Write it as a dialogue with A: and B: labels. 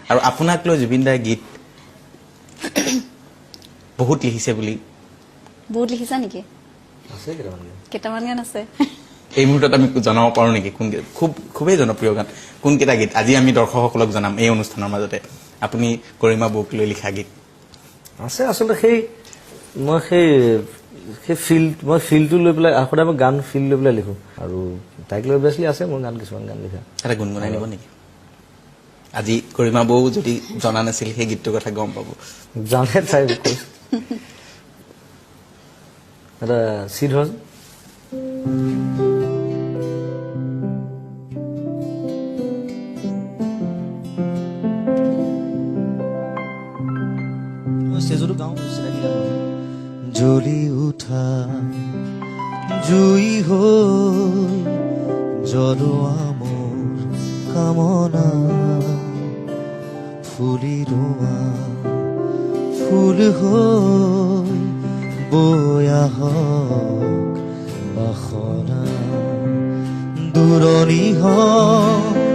A: আৰু আপোনাক লৈ জুবিন দাই গীত বহুত লিখিছে বুলি
B: বহুত লিখিছা নেকি
C: আছে
B: কেইটামান গান আছে
A: এই মুহূৰ্তত আমি জনাব পাৰো নেকি কোন খুবেই জনপ্ৰিয় গান কোনকেইটা গীত আজি আমি দৰ্শকসকলক জনাম এই অনুষ্ঠানৰ মাজতে আপুনি কৰিমা বৌক লৈ লিখা গীত
C: আছে আচলতে মই ফিল্ডটো লৈ পেলাই সদায় মই গান ফিল্ড লৈ পেলাই লিখোঁ আৰু তাইক লৈ অভিয়াছলি আছে মোৰ কিছুমান গান লিখা
A: এটা গুণগুণাই দিব নেকি আজি কৰিমা বৌ যদি জনা নাছিল সেই গীতটোৰ কথা গম পাব
C: জানে তাই এটা চিড হ'ল ষ্টেজতো গাওঁ চিনাকি গান জ্বলি উঠা জুই হৈ জ্বলোৱা মোৰ কামনা ফুলি ৰোৱা ফুল হৈ বয়া হওক বাসনা দূৰণি হওক